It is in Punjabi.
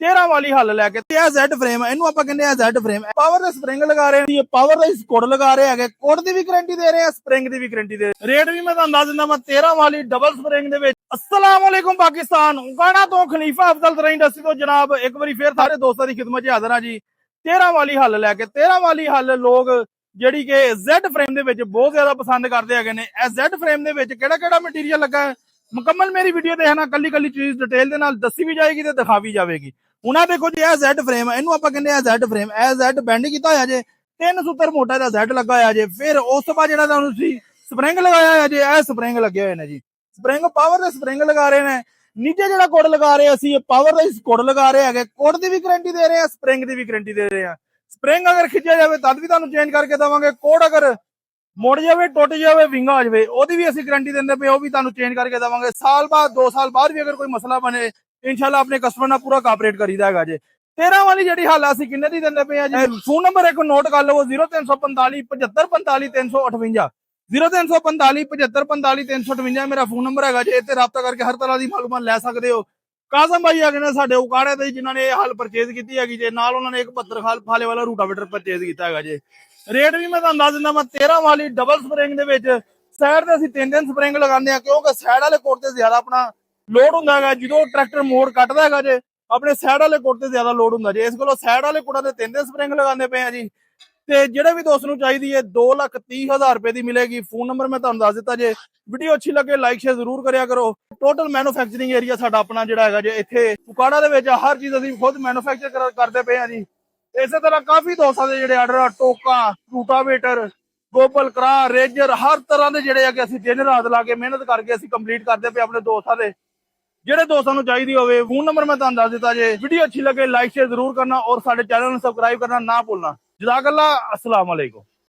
13 ਵਾਲੀ ਹੱਲ ਲੈ ਕੇ ਤੇ ਇਹ Z ਫਰੇਮ ਇਹਨੂੰ ਆਪਾਂ ਕਹਿੰਦੇ ਆ Z ਫਰੇਮ ਪਾਵਰ ਦੇ ਸਪਰਿੰਗ ਲਗਾ ਰਹੇ ਹਾਂ ਪਾਵਰ ਦਾ ਕੋਡ ਲਗਾ ਰਹੇ ਹੈਗੇ ਕੋਡ ਦੀ ਵੀ ਗਾਰੰਟੀ ਦੇ ਰਹੇ ਆ ਸਪਰਿੰਗ ਦੀ ਵੀ ਗਾਰੰਟੀ ਦੇ ਰੇਟ ਵੀ ਮੈਂ ਤੁਹਾਨੂੰ ਦੱਸ ਦਿੰਦਾ ਮੈਂ 13 ਵਾਲੀ ਡਬਲ ਸਪਰਿੰਗ ਦੇ ਵਿੱਚ अस्सलाम वालेकुम पाकिस्तान उगाना तो खलीफा अफजल तरह इंडस्ट्री तो जनाब एक बार फिर सारे दोस्तों की खिदमत हाजिर हाँ जी 13 वाली हल लैके 13 वाली हल लोग ਜਿਹੜੀ ਕਿ Z ਫਰੇਮ ਦੇ ਵਿੱਚ ਬਹੁਤ ਜ਼ਿਆਦਾ ਪਸੰਦ ਕਰਦੇ ਹੈਗੇ ਨੇ ਇਹ Z ਫਰੇਮ ਦੇ ਵਿੱਚ ਕਿਹੜਾ ਮਟੀਰੀਅਲ ਲੱਗਾ ਹੈ ਮੁਕੰਮਲ ਮੇਰੀ ਵੀਡੀਓ ਦੇਖਣਾ ਕੱਲੀ ਚੀਜ਼ ਡਿਟੇਲ ਦੇ ਨਾਲ ਦੱਸੀ ਵੀ ਜਾਏਗੀ ਤੇ ਦਿਖਾਵੀ ਜਾਵੇਗੀ ਉਹਨਾਂ ਦੇਖੋ ਜੀ ਇਹ Z ਫਰੇਮ ਇਹਨੂੰ ਆਪਾਂ ਕਹਿੰਦੇ ਆ Z ਫਰੇਮ ਇਹ Z ਬੈਂਡ ਕੀਤਾ ਹੋਇਆ ਜੇ 3 ਸੂਤਰ ਮੋਟਾ ਦਾ Z ਲੱਗਾ ਹੋਇਆ ਜੇ ਫਿਰ ਉਸ ਤੋਂ ਬਾਅਦ ਜਿਹੜਾ ਤੁਹਾਨੂੰ ਤੁਸੀਂ ਸਪਰਿੰਗ ਲਗਾਇਆ ਹੋਇਆ ਜੇ ਇਹ ਸਪਰਿੰਗ ਲੱਗੇ ਹੋਏ ਨੇ ਜੀ ਸਪਰਿੰਗ ਪਾਵਰ ਦੇ ਸਪਰਿੰਗ ਲਗਾ ਰਹੇ ਨੇ ਨੀਚੇ ਜਿਹੜਾ ਕੋਡ ਲਗਾ ਰਹੇ ਅਸੀਂ ਪਾਵਰ ਦਾ ਕੋਡ ਲਗਾ ਰਹੇ ਹੈਗੇ ਕੋਡ ਦੀ ਵੀ ਗਾਰੰਟੀ ਦੇ ਰਹੇ ਆ ਸਪਰਿੰਗ ਦੀ ਵੀ ਗਾਰੰਟੀ ਦੇ ਰਹੇ ਆ ਸਪਰਿੰਗ ਅਗਰ ਖਿੱਚਿਆ ਜਾਵੇ ਤਦ ਵੀ ਤੁਹਾਨੂੰ ਚੇਂਜ ਕਰਕੇ ਦੇਵਾਂਗੇ ਕੋਡ ਅਗਰ ਮੁੜ ਜਾਵੇ ਟੁੱਟ ਜਾਵੇ ਵਿੰਗਾ ਹੋ ਜਾਵੇ ਉਹਦੀ ਵੀ ਅਸੀਂ ਗਾਰੰਟੀ ਦਿੰਦੇ ਪਏ ਉਹ ਵੀ ਤੁਹਾਨੂੰ ਚੇਂਜ ਕਰਕੇ ਦੇਵਾਂਗੇ ਸਾਲ ਬਾਅਦ 2 ਸਾਲ ਬਾਅਦ ਵੀ ਅਗਰ ਕੋਈ ਮਸਲਾ ਬਣੇ ਇਨਸ਼ਾਅੱਲਾ ਆਪਣੇ ਕਸਟਮਰ ਨਾਲ ਪੂਰਾ ਕੋਆਪਰੇਟ ਕਰੀਦਾ ਹੈਗਾ ਜੇ 13 ਵਾਲੀ ਜਿਹੜੀ ਹਾਲ ਅਸੀਂ ਕਿੰਨੇ ਦੀ ਦਿੰਦੇ ਪਏ ਆ ਜੀ ਫੋਨ ਨੰਬਰ ਇੱਕ ਨੋਟ ਕਰ ਲਵੋ 0345 7545 358 0345 7545 358 ਮੇਰਾ ਫੋਨ ਨੰਬਰ ਹੈਗਾ ਜੇ ਇੱਥੇ ਰਾਬਤਾ ਕਰਕੇ ਹਰ ਤਰ੍ਹਾਂ ਦੀ ਮਾਲੂਮਾਤ ਲੈ ਸਕਦੇ ਹੋ ਕਾਜ਼ਮ ਭਾਈ ਹੈਗੇ ਨੇ ਸਾਡੇ ਉਕਾੜੇ ਤੇ ਜਿਨ੍ਹਾਂ ਨੇ ਇਹ ਹਲ ਪਰਚੇਜ਼ ਕੀਤੀ ਹੈਗੀ ਜੇ ਨਾਲ ਉਹਨਾਂ ਨੇ ਇੱਕ 72 ਫਾਲੇ ਵਾਲਾ ਰੂਟਾਵੇਟਰ ਪਰਚੇਜ਼ ਕੀਤਾ ਹੈਗਾ ਜੇ ਰੇਟ ਵੀ ਮੈਂ ਤੁਹਾਨੂੰ ਦੱਸ ਦਿੰਦਾ ਮੈਂ 13 ਵਾਲੀ ਡਬਲ ਸਪਰਿੰਗ ਦੇ ਵਿੱਚ ਸਾਈਡ ਤੇ ਅਸੀਂ 3 ਸਪਰਿੰਗ ਲਗਾਉਂਦੇ ਆ ਕਿਉਂਕਿ ਸਾਈਡ ਵਾਲੇ ਕੋਟ ਤੇ ਜ਼ਿਆਦਾ ਆਪਣਾ ਲੋਡ ਹੁੰਦਾ ਹੈਗਾ ਜਦੋਂ ਟਰੈਕਟਰ ਮੋੜ ਕੱਟਦਾ ਹੈਗਾ ਜੇ ਆਪਣੇ ਸਾਈਡ ਵਾਲੇ ਕੋਟ ਤੇ ਜ਼ਿਆਦਾ ਲੋਡ ਹੁੰਦਾ ਜੇ ਇਸ ਕੋਲੋਂ ਸਾਈਡ ਵਾਲੇ ਕੋਟਾਂ ਤੇ 3 ਸਪਰਿੰਗ ਲਗਾਉਂਦੇ ਪਏ ਆ ਜੀ ਤੇ ਜਿਹੜੇ ਵੀ ਦੋਸਤ ਨੂੰ ਚਾਹੀਦੀ ਹੈ 2,30,000 ਰੁਪਏ ਦੀ ਮਿਲੇਗੀ ਫੋਨ ਨੰਬਰ ਮੈਂ ਤੁਹਾਨੂੰ ਦੱਸ ਦਿੱਤਾ ਜੇ ਵੀਡੀਓ ਅੱਛੀ ਲੱਗੇ ਲਾਈਕ ਸ਼ੇਅਰ ਜ਼ਰੂਰ ਕਰਿਆ ਕਰੋ ਟੋਟਲ ਮੈਨੂਫੈਕਚਰਿੰਗ ਏਰੀਆ ਸਾਡਾ ਆਪਣਾ ਜਿਹੜਾ ਹੈਗਾ ਜੇ ਇੱਥੇ ਉਕਾੜਾ ਦੇ ਵਿੱਚ ਹਰ ਚੀਜ਼ ਅਸੀਂ ਖੁਦ ਮੈਨੂਫੈਕਚਰ ਕਰਦੇ ਪਏ ਆ ਜੀ ਇਸੇ ਤਰ੍ਹਾਂ ਕਾਫੀ ਦੋਸਤਾਂ ਦੇ ਜਿਹੜੇ ਆਰਡਰ ਟੋਕਾ ਰੂਟਾਵੇਟਰ ਗੋਬਲ ਕਰਾ ਰੇਜਰ ਹਰ ਤਰ੍ਹਾਂ ਦੇ ਜਿਹੜੇ ਆ ਕਿ ਅਸੀਂ ਦਿਨ ਰਾਤ ਲਾ ਕੇ ਮਿਹਨਤ ਕਰਕੇ ਅਸੀਂ ਕੰਪਲੀਟ ਕਰਦੇ ਪਏ ਆਪਣੇ ਦੋਸਤਾਂ ਦੇ ਜਿਹੜੇ ਦੋਸਤਾਂ ਨੂੰ ਚਾਹੀਦੀ ਹੋਵੇ ਫੋਨ ਨੰਬਰ ਮੈਂ ਤੁਹਾਨੂੰ ਦੱਸ ਦਿੱਤਾ ਜੇ ਵੀਡੀਓ ਅੱਛੀ ਲੱਗੇ ਲਾਈਕ ਸ਼ੇਅਰ ਜ਼ਰੂਰ ਕਰਨਾ ਔਰ ਸਾਡੇ ਚੈਨਲ ਨੂੰ ਸਬਸਕ੍ਰਾਈਬ ਕਰਨਾ ਨਾ ਭੁੱਲਣਾ ਜਜ਼ਾਕੱਲਾ अस्सलाम वालेकुम।